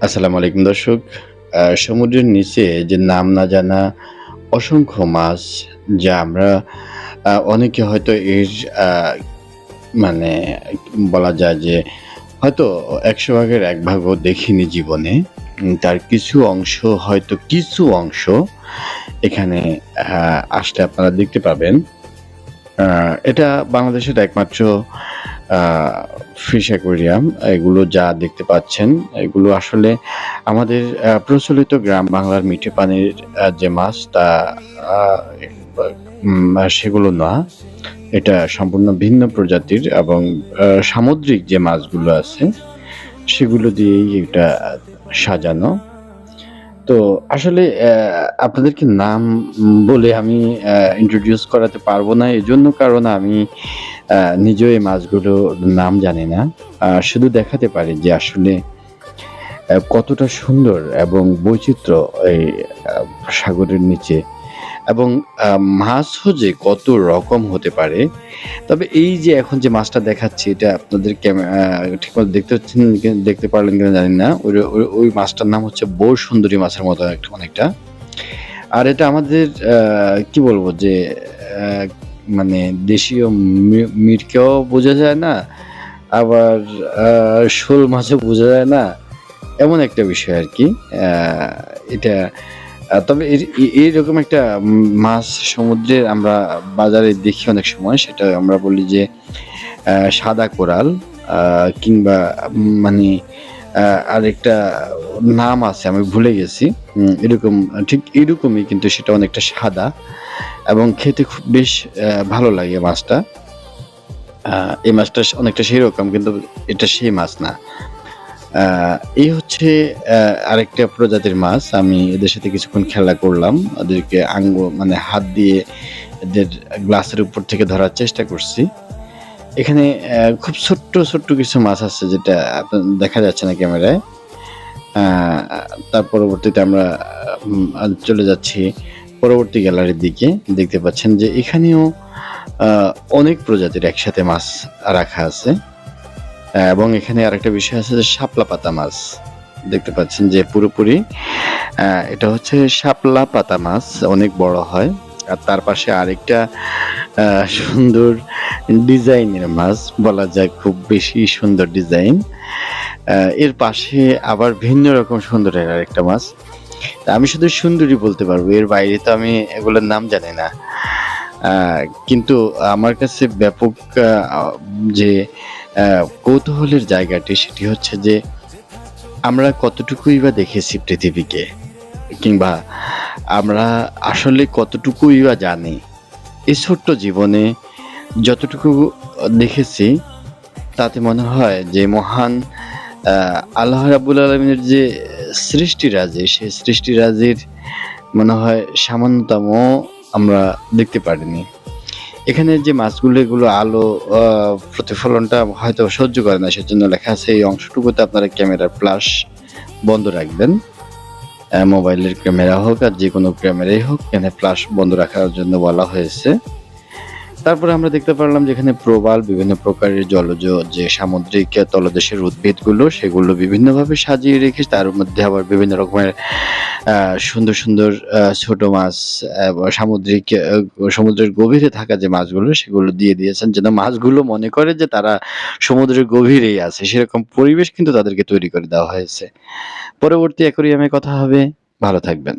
আসসালামু আলাইকুম দর্শক। সমুদ্রের নিচে যে নাম না জানা অসংখ্য মাছ, যা আমরা অনেকে হয়তো এর আ মানে বলা যায় যে হয়তো ১০০ ভাগের ১ ভাগও দেখিনি জীবনে। তার কিছু অংশ এখানে আসলে আপনারা দেখতে পাবেন। আ এটা বাংলাদেশের একমাত্র আ ফিশ অ্যাকুয়ারিয়াম। এগুলো যা দেখতে পাচ্ছেন, এগুলো আসলে আমাদের প্রচলিত গ্রাম বাংলার মিঠে পানির যে মাছ তা আ বা সেগুলো না। এটা সম্পূর্ণ ভিন্ন প্রজাতির এবং সামুদ্রিক যে মাছগুলো আছে, সেগুলো দিয়েই এটা সাজানো। তো আসলে আপনাদেরকে নাম বলে আমি introduce করাতে পারব না। এজন্য কারণ আমি আ নিজেও এই মাছগুলোর নাম জানি না। শুধু দেখাতে পারি যে আসলে কতটা সুন্দর এবং বৈচিত্র্য এই আ সাগরের নিচে এবং আ মাছও যে কত রকম হতে পারে। তবে এই যে এখন যে মাছটা দেখাচ্ছি এটা আপনাদের ঠিকমতো দেখতে পারলেন কিনা জানি না। ওই মাছটার নাম হচ্ছে বোর-সুন্দরী মাছের মতো অনেকটা। আর এটা আমাদের কি বলবো যে আ মানে দেশীয় মিরকেও বোঝা যায় না, আবার আ শোল মাছও বোঝা যায় না। এমন একটা বিষয় আরকি। আ এটা তবে এইরকম একটা মাছ সমুদ্রের আমরা বাজারে দেখি অনেক সময়। সেটা আমরা বলি যে সাদা কোরাল আ কিংবা মানে আ আরেকটা নাম আছে আমি ভুলে গেছি। এরকম ঠিক এরকমই কিন্তু সেটা অনেকটা সাদা এবং খেতে খুব বেশ ভালো লাগে মাছটা। আ এই মাছটা অনেকটা সেরকম কিন্তু এটা সেই মাছ না। আ এই হচ্ছে আ আরেকটা প্রজাতির মাছ। আমি এদের সাথে কিছুক্ষণ খেলা করলাম। ওদেরকে মানে হাত দিয়ে এদের গ্লাসের উপর থেকে ধরার চেষ্টা করছি। এখানে খুব ছোট্ট কিছু মাছ আছে যেটা দেখা যাচ্ছে না ক্যামেরায়। আ তার পরবর্তীতে আমরা চলে যাচ্ছি পরবর্তী গ্যালারির দিকে। দেখতে পাচ্ছেন যে এখানেও আ অনেক প্রজাতির একসাথে মাছ রাখা আছে। এবং এখানে আরেকটা বিষয় আছে যে শাপলা পাতা মাছ। দেখতে পাচ্ছেন যে পুরোপুরি এটা হচ্ছে শাপলা পাতা মাছ, অনেক বড় হয়। আর তার পাশে আরেকটা আ সুন্দর ডিজাইনের মাছ বলা যায়, খুব বেশি সুন্দর ডিজাইন। আ এর পাশে আবার ভিন্ন রকম সুন্দরের আরেকটা মাছ। আমি শুধু সুন্দরী বলতে পারবো। এর বাইরে তো আমি এগুলোর নাম জানি না। আ কিন্তু আমার কাছে ব্যাপক আ যে আ কৌতূহলের জায়গাটি সেটি হচ্ছে যে আমরা কতটুকুই বা দেখেছি পৃথিবীকে, কিংবা আমরা আসলে কতটুকুই বা জানি। এই ছোট্ট জীবনে যতটুকু দেখেছি তাতে মনে হয় যে মহান আ আল্লাহ রাব্বুল আলামিনের যে সৃষ্টিরাজি, সেই সৃষ্টিরাজির মনে হয় সামান্যতম আমরা দেখতে পারিনি। এখানে যে মাছগুলো এগুলো আলো আ প্রতিফলনটা হয়তো সহ্য করে না। সেজন্য লেখা আছে এই অংশটুকুতে আপনারা ক্যামেরার ফ্ল্যাশ বন্ধ রাখবেন। মোবাইলের ক্যামেরা হোক আর যেকোনো ক্যামেরাই হোক, এখানে ফ্ল্যাশ বন্ধ রাখার জন্য বলা হয়েছে। তারপরে আমরা দেখতে পারলাম যে এখানে প্রবাল, বিভিন্ন প্রকারের জলজ যে সামুদ্রিক তলদেশের উদ্ভিদগুলো সেগুলো বিভিন্নভাবে সাজিয়ে রেখে তার মধ্যে আবার বিভিন্ন রকমের আ সুন্দর ছোট মাছ সমুদ্রের গভীরে থাকা যে মাছগুলো সেগুলো দিয়ে দিয়েছেন যেন মাছগুলো মনে করে যে তারা সমুদ্রের গভীরেই আছে। সেরকম পরিবেশ কিন্তু তাদেরকে তৈরি করে দেওয়া হয়েছে। পরবর্তী অ্যাকুয়ারিয়ামে কথা হবে। ভালো থাকবেন।